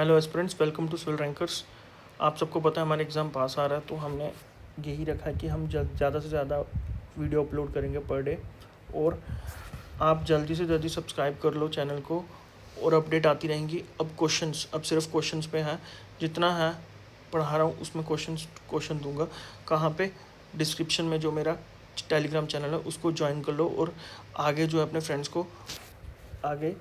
Hello aspirants, welcome to Civil Rankers. आप सबको पता है हमारा एग्ज़ाम पास आ रहा है, तो हमने यही रखा है कि हम ज़्यादा से ज़्यादा वीडियो अपलोड करेंगे पर डे। और आप जल्दी से जल्दी सब्सक्राइब कर लो चैनल को, और अपडेट आती रहेंगी। अब सिर्फ क्वेश्चंस पे है, जितना है पढ़ा रहा हूँ उसमें क्वेश्चन दूंगा। कहाँ पे? डिस्क्रिप्शन में जो मेरा टेलीग्राम चैनल है उसको ज्वाइन कर लो, और आगे जो है अपने फ्रेंड्स को आगे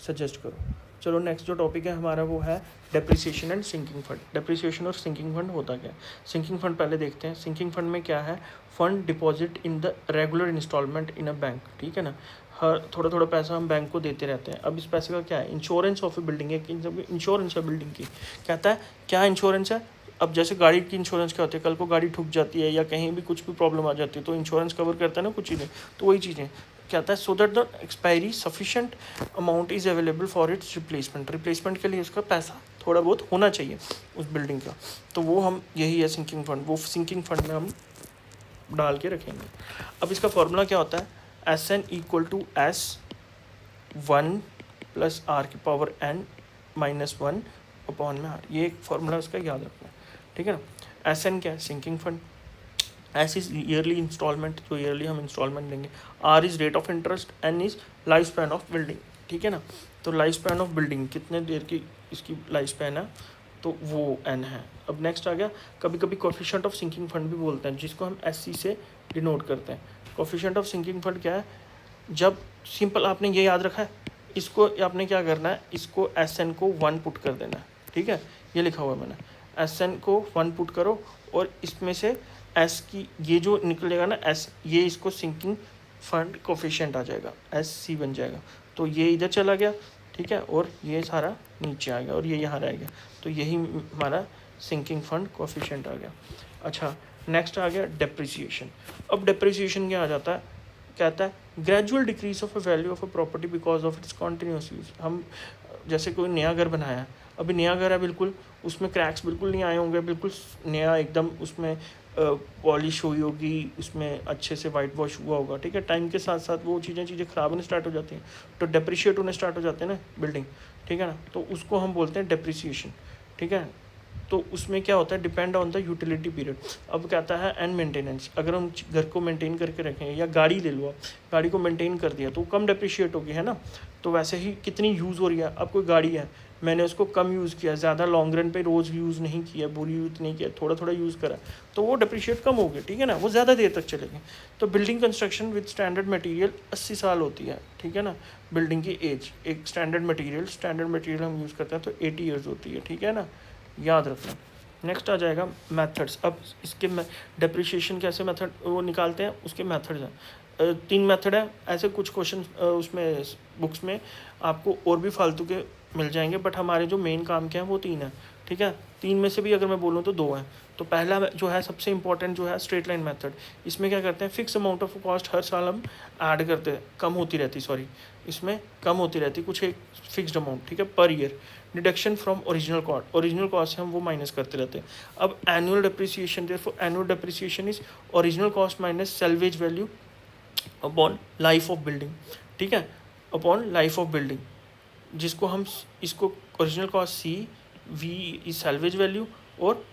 सजेस्ट करो। चलो, नेक्स्ट जो टॉपिक है हमारा वो है depreciation and sinking fund. Depreciation और सिंकिंग फंड होता क्या है? सिंकिंग फंड पहले देखते हैं। सिंकिंग फंड में क्या है? Fund deposit in the regular instalment in a bank, ठीक है ना। हर थोड़ा थोड़ा पैसा हम बैंक को देते रहते हैं। अब इस पैसे का क्या है? इंश्योरेंस ऑफ ए बिल्डिंग है, इंश्योरेंस है बिल्डिंग की। कहता है क्या इंश्योरेंस है? अब जैसे गाड़ी की इंश्योरेंस क्या होती है, कल को गाड़ी ठुक जाती है या कहीं भी कुछ भी प्रॉब्लम आ जाती है तो इंश्योरेंस कवर करता है ना कुछ चीज़ें। तो वही चीज़ें कहता है, so that the expiry sufficient amount is available for its replacement. Replacement के लिए उसका पैसा थोड़ा बहुत होना चाहिए उस बिल्डिंग का। तो वो हम यही है सिंकिंग फंड, वो सिंकिंग फंड में हम डाल के रखेंगे। अब इसका फॉर्मूला क्या होता है? S N equal to S one plus R की power N minus one upon में आर। ये एक फॉर्मूला उसका याद रखना है, ठीक है ना। एस एन क्या है? Sinking fund. S is yearly instalment, जो ईयरली हम इंस्टॉलमेंट लेंगे। R is rate of interest. N is life span of building, ठीक है ना। तो लाइफ स्पैन ऑफ बिल्डिंग, कितने देर की इसकी लाइफ स्पैन है, तो वो एन है। अब नेक्स्ट आ गया, कभी कभी कोफिशिएंट ऑफ सिंकिंग फंड भी बोलते हैं, जिसको हम एस सी से डिनोट करते हैं। कोफिशिएंट ऑफ सिंकिंग फंड क्या है? जब सिंपल आपने ये याद रखा है, इसको आपने क्या करना है, इसको एस एन को वन पुट कर देना है, ठीक है। ये लिखा हुआ है मैंने, एस एन को वन पुट करो, और इसमें से एस की ये जो निकलेगा ना एस, ये इसको सिंकिंग फंड कोफिशिएंट आ जाएगा, एस सी बन जाएगा। तो ये इधर चला गया, ठीक है, और ये सारा नीचे आ गया और ये यहाँ रह गया। तो यही हमारा सिंकिंग फंड कोफिशिएंट आ गया। अच्छा, नेक्स्ट आ गया डेप्रिसिएशन। अब डेप्रिसिएशन क्या आ जाता है? कहता है gradual decrease of a value of a property because of its continuous use. हम जैसे कोई नया घर बनाया है, अभी नया घर है, बिल्कुल उसमें क्रैक्स बिल्कुल नहीं आए होंगे, बिल्कुल नया एकदम, उसमें पॉलिश हुई होगी, उसमें अच्छे से वाइट वॉश हुआ होगा, ठीक है। टाइम के साथ साथ वो चीज़ें ख़राब होने स्टार्ट हो जाती हैं, तो डेप्रिशिएट होने स्टार्ट हो जाते हैं ना बिल्डिंग, ठीक है ना। तो उसको हम बोलते हैं डेप्रिसिएशन, ठीक है। तो उसमें क्या होता है? Depend on the utility period. अब कहता है एंड मेंटेनेंस। अगर हम घर को मेंटेन करके रखें, या गाड़ी ले लो आप, गाड़ी को मेंटेन कर दिया तो कम डेप्रिशिएट होगी, है ना। तो वैसे ही कितनी यूज़ हो रही है, अब कोई गाड़ी है, मैंने उसको कम यूज़ किया, ज़्यादा लॉन्ग रन पे रोज़ यूज़ नहीं किया, बुरी यूज़ नहीं किया, थोड़ा थोड़ा यूज़ करा, तो वो डेप्रिशिएट कम हो गया, ठीक है ना, वो ज़्यादा देर तक चलेगी। तो building construction with standard material 80 साल होती है, ठीक है ना। बिल्डिंग की एज, एक स्टैंडर्ड मटेरियल हम यूज़ करते हैं तो 80 ईयर्स होती है, ठीक है ना, याद रखना। नेक्स्ट आ जाएगा मेथड्स। अब इसके डेप्रिशिएशन कैसे मेथड वो निकालते हैं, उसके मेथड्स हैं। 3 मेथड है। ऐसे कुछ क्वेश्चन उसमें बुक्स में आपको और भी फालतू के मिल जाएंगे, बट हमारे जो मेन काम के हैं वो 3 हैं, ठीक है। 3 में से भी अगर मैं बोलूँ तो 2 हैं। तो पहला जो है सबसे इंपॉर्टेंट जो है स्ट्रेट लाइन मेथड। इसमें क्या करते हैं, फिक्स अमाउंट ऑफ कॉस्ट हर साल हम ऐड करते हैं, कम होती रहती, सॉरी, इसमें कम होती रहती कुछ एक फिक्स्ड अमाउंट, ठीक है, per year. Deduction from original cost से हम वो माइनस करते रहते हैं। अब annual depreciation, therefore annual depreciation is original cost minus salvage value upon life of building, ठीक है, अपॉन लाइफ ऑफ बिल्डिंग, जिसको हम इसको original cost C, V is salvage value, और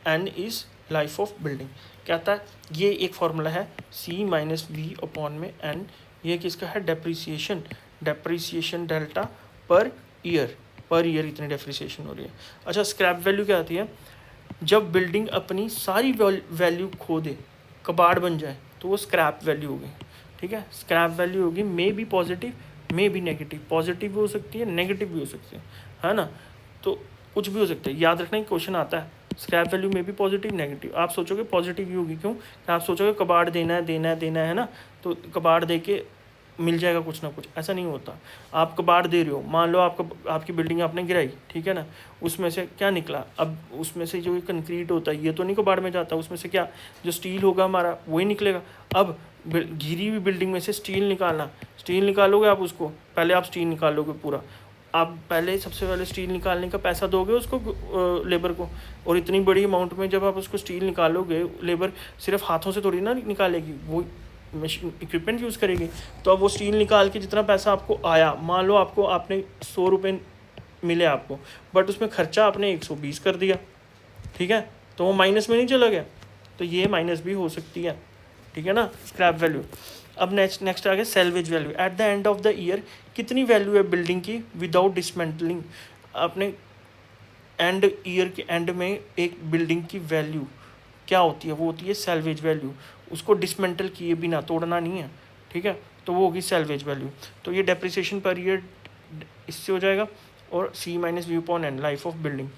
N is life of building. कहता है ये एक फार्मूला है, सी माइनस वी अपॉन में एन। ये किसका है? डेप्रिसिएशन डेल्टा पर ईयर इतनी डेप्रिसिएशन हो रही है। अच्छा, स्क्रैप वैल्यू क्या आती है? जब बिल्डिंग अपनी सारी वैल्यू खो दे, कबाड़ बन जाए, तो वो स्क्रैप वैल्यू होगी, ठीक है। स्क्रैप वैल्यू होगी may be positive, may be negative. Positive भी हो सकती है, नेगेटिव भी हो सकती है ना। तो कुछ भी हो सकता है, याद रखना, क्वेश्चन आता है स्क्रैप वैल्यू में भी पॉजिटिव नेगेटिव। आप सोचोगे पॉजिटिव ही होगी, क्यों? आप सोचोगे कबाड़ देना है ना, तो कबाड़ दे के मिल जाएगा कुछ ना कुछ, ऐसा नहीं होता। आप कबाड़ दे रहे हो, मान लो आपकी बिल्डिंग आपने गिराई, ठीक है ना, उसमें से क्या निकला? अब उसमें से जो कंक्रीट होता है ये तो नहीं कबाड़ में जाता, उसमें से क्या जो स्टील होगा हमारा वही निकलेगा। अब घिरी हुई बिल्डिंग में से स्टील निकालोगे आप, उसको पहले आप स्टील निकालोगे पूरा, आप पहले सबसे पहले स्टील निकालने का पैसा दोगे उसको, लेबर को। और इतनी बड़ी अमाउंट में जब आप उसको स्टील निकालोगे, लेबर सिर्फ हाथों से थोड़ी ना निकालेगी, वो मशीन इक्विपमेंट यूज़ करेगी। तो अब वो स्टील निकाल के जितना पैसा आपको आया, मान लो आपने 100 रुपये मिले आपको, बट उसमें खर्चा आपने 120 कर दिया, ठीक है, तो वो माइनस में नहीं चला गया, तो ये माइनस भी हो सकती है, ठीक है ना, स्क्रैप वैल्यू। अब नेक्स्ट आ गया salvage value. At the end of the year कितनी वैल्यू है बिल्डिंग की विदाउट डिसमेंटलिंग। आपने एंड ईयर के एंड में एक बिल्डिंग की वैल्यू क्या होती है, वो होती है सैल्वेज वैल्यू, उसको डिसमेंटल किए बिना, तोड़ना नहीं है, ठीक है, तो वो होगी सैल्वेज वैल्यू। तो ये डेप्रिसिएशन पर ईयर इससे हो जाएगा, और C minus V upon N, life of building.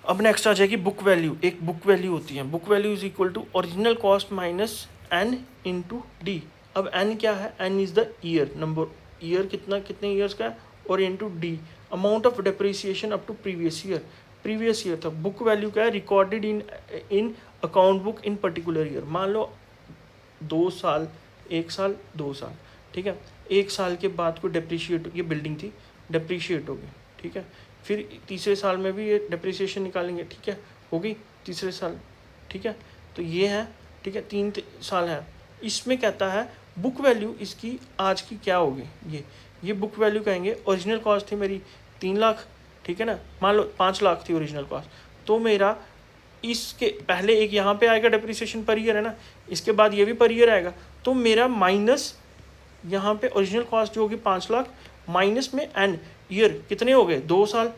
अब नेक्स्ट आ जाएगी बुक वैल्यू। एक बुक वैल्यू होती है, book value is equal to original cost minus N into D. अब एन क्या है, N is the year number, year कितने ईयर्स का है, और into D amount of depreciation up to previous year था। बुक वैल्यू क्या है, recorded in account book in particular year. मान लो 2 साल, 1 साल, 2 साल, ठीक है, 1 साल के बाद कोई डेप्रिशिएट, ये बिल्डिंग थी, डेप्रिशिएट होगी, ठीक है, फिर तीसरे साल में भी ये डेप्रिसिएशन निकालेंगे, ठीक है, होगी तीसरे साल, ठीक है, तो ये है, ठीक है, 3 साल है। इसमें कहता है बुक वैल्यू इसकी आज की क्या होगी, ये बुक वैल्यू कहेंगे। ओरिजिनल कॉस्ट थी मेरी 3 लाख, ठीक है ना, मान लो 5 लाख थी ओरिजिनल कॉस्ट, तो मेरा इसके पहले एक यहाँ पे आएगा डेप्रिसिएशन पर ईयर है ना, इसके बाद ये भी पर ईयर आएगा, तो मेरा माइनस यहाँ पे ओरिजिनल कॉस्ट जो होगी 5 लाख, माइनस में एन ईयर कितने हो गए, 2 साल,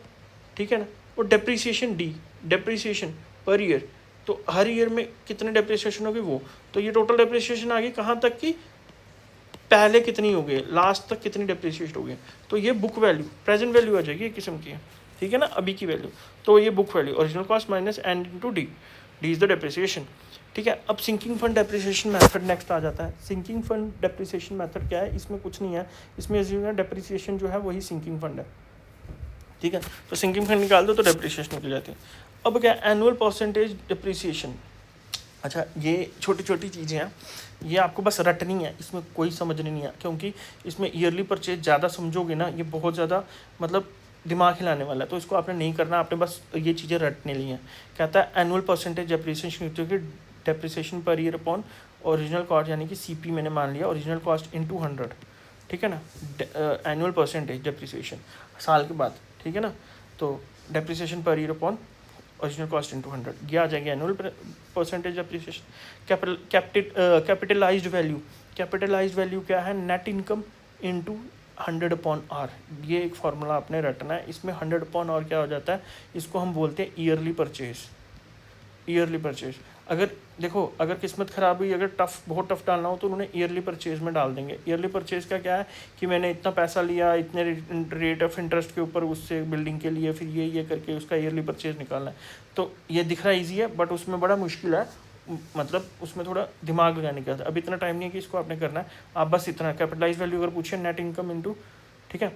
ठीक है ना, और depreciation D, depreciation per year, तो हर ईयर में कितने डेप्रिसिएशन होगी वो, तो ये टोटल डेप्रिसिएशन आ गई कहाँ तक की, पहले कितनी हो गई, लास्ट तक कितनी डेप्रिसिएट हो गई, तो ये बुक वैल्यू, प्रेजेंट वैल्यू आ जाएगी एक किस्म की, ठीक है ना, अभी की वैल्यू। तो ये book value original cost minus N into D, D is the depreciation, ठीक है। अब sinking fund depreciation method next आ जाता है। सिंकिंग फंड डेप्रिसिएशन मेथड क्या है, इसमें कुछ नहीं है, इसमें डेप्रिसिएशन जो है वही सिंकिंग फंड है, ठीक है, तो सिंकिंग फंड निकाल दो तो डेप्रिसिएशन निकल जाती है। अब क्या, एनुअल परसेंटेज डेप्रिसिएशन। अच्छा, ये छोटी छोटी चीज़ें हैं, ये आपको बस रटनी है, इसमें कोई समझनी नहीं है, क्योंकि इसमें ईयरली परचेज ज़्यादा समझोगे ना, ये बहुत ज़्यादा मतलब दिमाग हिलाने वाला है, तो इसको आपने नहीं करना, आपने बस ये चीज़ें रटने ली हैं। कहता है एनुअल परसेंटेज डेप्रिसिएशन की depreciation per year upon original cost, यानी कि सीपी मैंने मान लिया, ओरिजिनल कॉस्ट इंटू 100, ठीक है ना, एनुअल परसेंटेज डेप्रिसिएशन साल के बाद, ठीक है ना, तो depreciation per year upon original cost into 100, ये आ जाएगी annual percentage depreciation. Capitalised value, capitalised value क्या है, net income into 100 upon R, ये एक फार्मूला आपने रटना है। इसमें 100 अपॉन आर क्या हो जाता है, इसको हम बोलते हैं ईयरली परचेज, ईयरली परचेज। अगर देखो, अगर किस्मत ख़राब हुई, अगर बहुत टफ डालना हो तो उन्होंने ईयरली परचेज में डाल देंगे। ईयरली परचेज का क्या है कि मैंने इतना पैसा लिया, इतने रेट ऑफ इंटरेस्ट के ऊपर उससे बिल्डिंग के लिए, फिर ये करके उसका ईयरली परचेज निकालना है। तो ये दिख रहा ईजी है, बट उसमें बड़ा मुश्किल है, मतलब उसमें थोड़ा दिमाग लगाने का। अब इतना टाइम नहीं है कि इसको आपने करना है, आप बस इतना कैपिटलाइज वैल्यू अगर पूछे, नेट इनकम इंटू, ठीक है,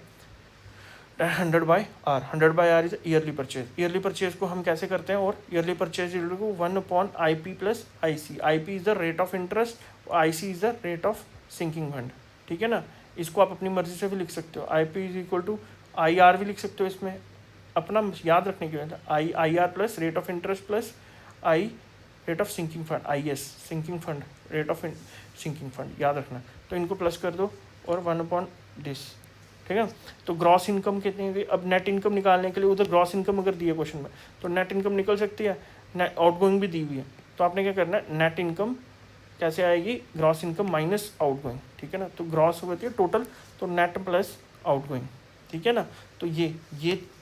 100 by R, 100 by R is yearly purchase. Yearly purchase को हम कैसे करते हैं, और ईयरली परचेज को 1 upon I P plus I C, I P is the rate of interest, I C is the rate of sinking fund, ठीक है ना। इसको आप अपनी मर्जी से भी लिख सकते हो, I P is equal to I R भी लिख सकते हो, इसमें अपना याद रखने की वजह I R plus rate of interest plus I rate of sinking fund, I S sinking fund, rate of sinking fund याद रखना। तो इनको प्लस कर दो और 1 अपॉन दिस, ठीक है। तो ग्रॉस इनकम कितनी होगी, अब नेट इनकम निकालने के लिए उधर ग्रॉस इनकम अगर दी है क्वेश्चन में, तो नेट इनकम निकल सकती है, नेट आउटगोइंग भी दी हुई है, तो आपने क्या करना है, नेट इनकम कैसे आएगी, ग्रॉस इनकम माइनस आउटगोइंग, ठीक है ना, तो ग्रॉस होती है टोटल, तो नेट प्लस आउटगोइंग, ठीक है ना। तो ये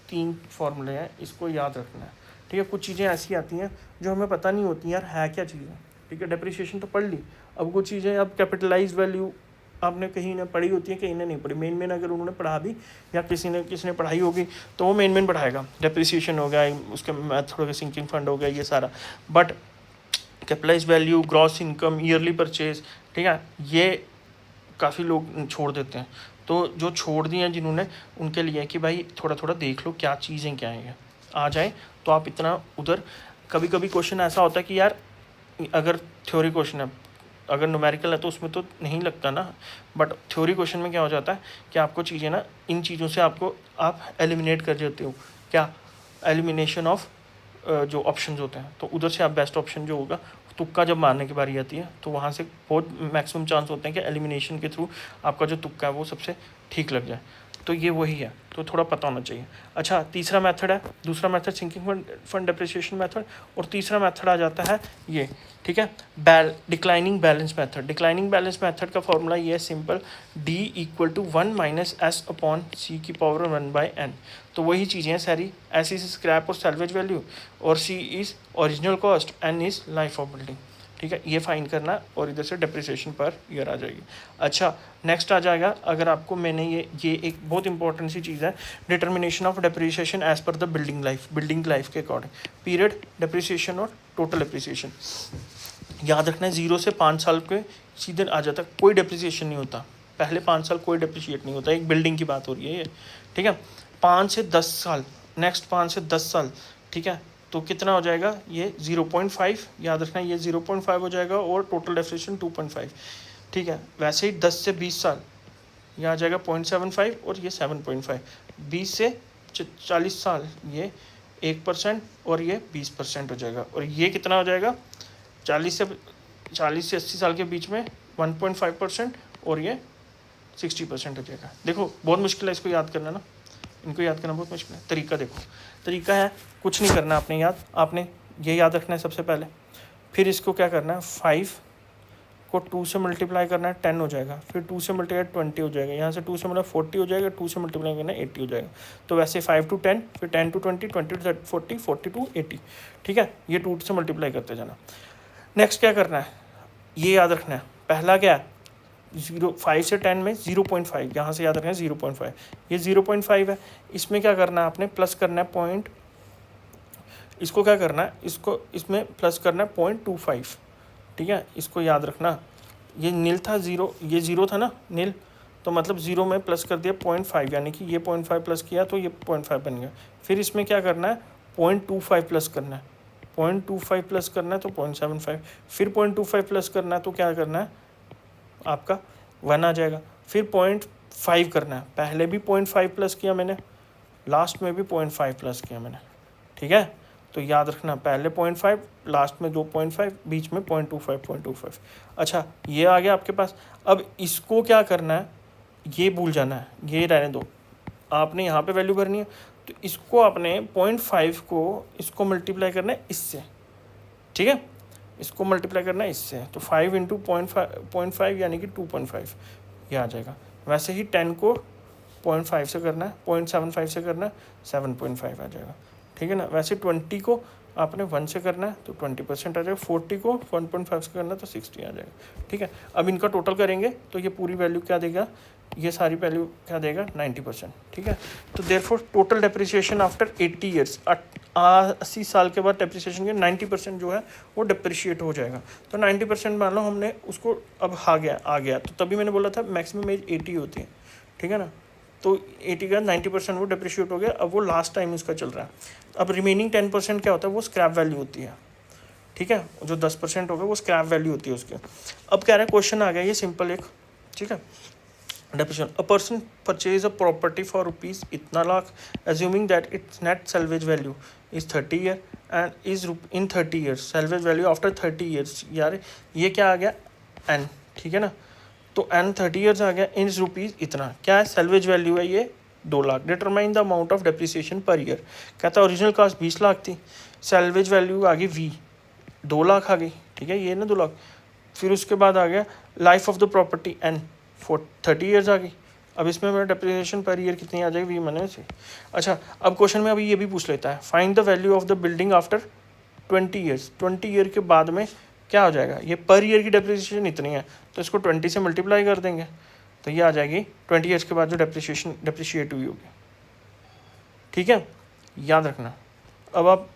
3 फॉर्मूले हैं, इसको याद रखना है, ठीक है। कुछ चीज़ें ऐसी आती हैं जो हमें पता नहीं होती यार है क्या चीज़ है, ठीक है। डेप्रिसिएशन तो पढ़ ली, अब कुछ चीज़ें, अब कैपिटलाइज वैल्यू आपने कहीं ना पढ़ी होती है, कहीं ना नहीं पढ़ी। मेन अगर उन्होंने पढ़ा दी या किसी ने पढ़ाई होगी तो वो मेन पढ़ाएगा, डेप्रिसिएशन हो गया, उसके मेथड हो गया, सिंकिंग फंड हो गया, ये सारा। But capitalise value, gross income, yearly purchase, ठीक है, ये काफ़ी लोग छोड़ देते हैं। तो जो छोड़ दिए हैं जिन्होंने, उनके लिए कि भाई थोड़ा थोड़ा देख लो क्या चीज़ें क्या हैं, आ जाए तो आप इतना उधर। कभी कभी क्वेश्चन ऐसा होता है कि यार अगर थ्योरी क्वेश्चन है, अगर न्यूमेरिकल है तो उसमें तो नहीं लगता ना, बट थ्योरी क्वेश्चन में क्या हो जाता है कि आपको चीज़ें ना, इन चीज़ों से आप एलिमिनेट कर देते हो, क्या एलिमिनेशन ऑफ जो ऑप्शंस होते हैं, तो उधर से आप बेस्ट ऑप्शन जो होगा, तुक्का जब मारने की बारी आती है तो वहाँ से बहुत मैक्सिमम चांस होते हैं कि एलिमिनेशन के थ्रू आपका जो तुक्का है वो सबसे ठीक लग जाए। तो ये वही है, तो थोड़ा पता होना चाहिए। अच्छा, तीसरा मेथड है, दूसरा method sinking fund depreciation method, और तीसरा मेथड आ जाता है ये, ठीक है, declining balance method. Declining balance method का फॉर्मूला ये है सिंपल, D = 1 - S/C⁴ तो वही चीज़ें हैं सारी। S इज स्क्रैप और सैल्वेज वैल्यू, और C is original cost, N is life of building, ठीक है, ये फाइन करना, और इधर से डेप्रिसिएशन पर ईयर आ जाएगी। अच्छा, नेक्स्ट आ जाएगा, अगर आपको मैंने ये एक बहुत इंपॉर्टेंट सी चीज़ है, determination of depreciation as per the building life के अकॉर्डिंग, पीरियड डेप्रिसिएशन और टोटल डेप्रिसिएशन। याद रखना है 0 से 5 साल के सीधे आ जाता है, कोई डेप्रिसिएशन नहीं होता, पहले 5 साल कोई डेप्रिशिएट नहीं होता, एक बिल्डिंग की बात हो रही है ये, ठीक है। 5 से 10 साल, नेक्स्ट 5 से 10 साल, ठीक है, तो कितना हो जाएगा ये 0.5, याद रखना ये 0.5 हो जाएगा, और टोटल डेप्रिसिएशन 2.5, ठीक है। वैसे ही 10 से 20 साल ये आ जाएगा 0.75, और ये 7.5। 20 से 40 साल ये 1% और ये 20% हो जाएगा, और ये कितना हो जाएगा 40 से 80 साल के बीच में 1.5%, और ये 60% हो जाएगा। देखो बहुत मुश्किल है इसको याद करना ना, इनको याद करना बहुत मुश्किल है। तरीका देखो, तरीका है कुछ नहीं करना आपने याद, आपने ये याद रखना है सबसे पहले, फिर इसको क्या करना है 5 को 2 से मल्टीप्लाई करना है 10 हो जाएगा, फिर 2 से मल्टीप्लाई 20 हो जाएगा, यहाँ से 2 से मतलब 40 हो जाएगा, 2 से मल्टीप्लाई करना है 80 हो जाएगा। तो वैसे 5 to 10, फिर 10 to 20, 20 to 40, 40 to 80, ठीक है, ये 2 से मल्टीप्लाई करते जाना। नेक्स्ट क्या करना है, ये याद रखना है, पहला क्या है 5 से 10 में 0.5, यहाँ से याद रखना है 0.5, ये 0.5 है, इसमें क्या करना है आपने प्लस करना है पॉइंट, इसको क्या करना है, इसको इसमें प्लस करना है 0.25, ठीक है, इसको याद रखना, ये नील था 0, ये 0 था ना नील, तो मतलब 0 में प्लस कर दिया 0.5, यानी कि ये 0.5 प्लस किया तो ये 0.5 बन गया। फिर इसमें क्या करना है 0.25 प्लस करना है, 0.25 प्लस करना है तो 0.75, फिर 0.25 प्लस करना है तो क्या करना है आपका 1 आ जाएगा, फिर 0.5 करना है, पहले भी 0.5 प्लस किया मैंने, लास्ट में भी 0.5 प्लस किया मैंने, ठीक है। तो याद रखना पहले 0.5, लास्ट में 2.5, बीच में 0.25। अच्छा, ये आ गया आपके पास। अब इसको क्या करना है, ये भूल जाना है, ये रहने दो, आपने यहाँ पे वैल्यू करनी है, तो इसको आपने 0.5 को इसको मल्टीप्लाई करना है इससे, ठीक है, इसको मल्टीप्लाई करना है इससे, तो 5 × 0.5 यानी कि 2.5 ये आ जाएगा। वैसे ही 10 को 0.5 से करना है, 0.75 से करना है, 7.5 आ जाएगा, ठीक है ना। वैसे 20 को आपने 1 से करना है तो 20% आ जाएगा, 40 को 1.5 से करना है तो 60 आ जाएगा, ठीक है। अब इनका टोटल करेंगे तो ये पूरी वैल्यू क्या देगा, ये सारी वैल्यू क्या देगा 90%, ठीक है। तो therefore total depreciation after 80 years, 80 साल के बाद डेप्रिसिएशन के 90% जो है वो डेप्रिशिएट हो जाएगा। तो 90% मान लो हमने उसको अब आ गया, तो तभी मैंने बोला था मैक्सिमम एज 80 होती है, ठीक है ना। तो 80 का 90% वो डेप्रिशिएट हो गया, अब वो लास्ट टाइम उसका चल रहा है। अब रिमेनिंग 10% क्या होता है, वो स्क्रैप वैल्यू होती है, ठीक है, जो 10% हो गया वो स्क्रैप वैल्यू होती है उसके। अब कह रहे हैं क्वेश्चन आ गया ये सिंपल एक, ठीक है, definition, a person purchase a property for rupees इतना lakh, assuming that its net salvage value is 30 year and is in 30 years salvage value after 30 years. यार ये क्या आ गया एन, ठीक है ना, तो एन 30 ईयर्स आ गया, इन रुपीज़ इतना, क्या है सेल्वेज वैल्यू है ये 2 lakh. Determine the amount of depreciation per year, कहता है ओरिजिनल कॉस्ट 20 लाख थी, सेल्वेज वैल्यू आ गई 2 लाख आ गई, ठीक है, ये ना 2 लाख। फिर उसके बाद आ गया life of the property N 30 years आ गई। अब इसमें मेरा डेप्रिसिएशन पर ईयर कितनी आ जाएगी 20 से। अच्छा, अब क्वेश्चन में अभी ये भी पूछ लेता है, find the value of the building after 20 years. 20 year के बाद में क्या हो जाएगा, ये पर ईयर की डेप्रिसिएशन इतनी है तो इसको 20 से मल्टीप्लाई कर देंगे, तो ये आ जाएगी 20 ईयर्स के बाद जो डेप्रिशिएट हुई होगी, ठीक है, याद रखना। अब आप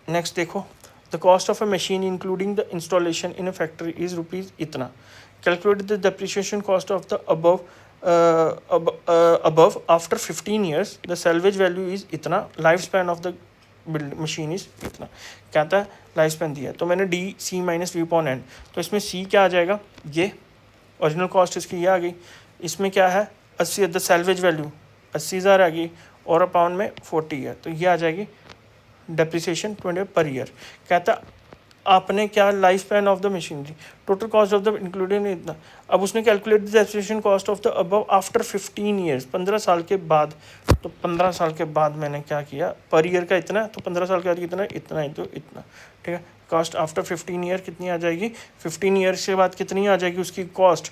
नेक्स्ट देखो, the cost of a machine including the installation in a factory is rupees इतना, calculate the depreciation cost of the above after 15 years, the salvage value is इतना, life span of the machine is इतना। कहता है life span दिया है, तो मैंने D C minus V upon N, तो इसमें सी क्या आ जाएगा, ये ओरिजिनल कॉस्ट इसकी ये आ गई, इसमें क्या है 80, द सेल्वेज वैल्यू 80,000 आ गई, और अपॉन में 40 है, तो ये आ जाएगी डेप्रिसिएशन 20 पर ईयर। कहता आपने क्या life span of the machinery, total cost of the including इतना। अब उसने calculate the depreciation cost of the above after 15 years, 15 साल के बाद। तो 15 साल के बाद मैंने क्या किया, पर ईयर का इतना, तो 15 साल के बाद कितना, इतना ही, तो इतना, ठीक है। कॉस्ट आफ्टर 15 ईयर कितनी आ जाएगी, 15 ईयर्स के बाद कितनी आ जाएगी उसकी कॉस्ट,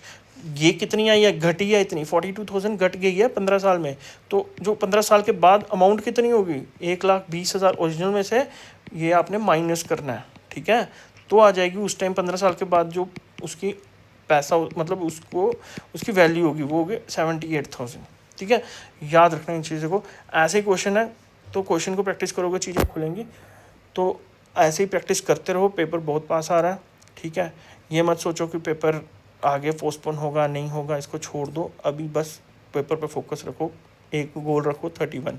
ये कितनी आई है, घटी है इतनी, 42,000 घट गई है 15 साल में। तो जो 15 साल के बाद अमाउंट कितनी होगी, 1,20,000 ओरिजिनल में से ये आपने माइनस करना है, ठीक है। तो आ जाएगी उस टाइम 15 साल के बाद जो उसकी पैसा मतलब उसको उसकी वैल्यू होगी, वो होगी 78,000, ठीक है। याद रखना इन चीज़ों को। ऐसे ही क्वेश्चन है, तो क्वेश्चन को प्रैक्टिस करोगे चीज़ें खुलेंगी। तो ऐसे ही प्रैक्टिस करते रहो, पेपर बहुत पास आ रहा है, ठीक है। ये मत सोचो कि पेपर आगे पोस्टपोन होगा नहीं होगा, इसको छोड़ दो, अभी बस पेपर पे फोकस रखो। एक गोल रखो 31,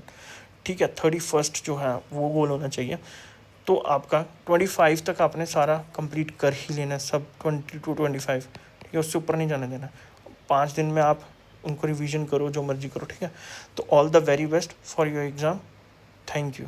ठीक है, 31 जो है वो गोल होना चाहिए। तो आपका 25 तक आपने सारा कंप्लीट कर ही लेना, सब 20 to 25, ठीक है, उससे ऊपर नहीं जाने देना। 5 दिन में आप उनको रिवीजन करो, जो मर्जी करो, ठीक है। तो all the very best for your exam, thank you.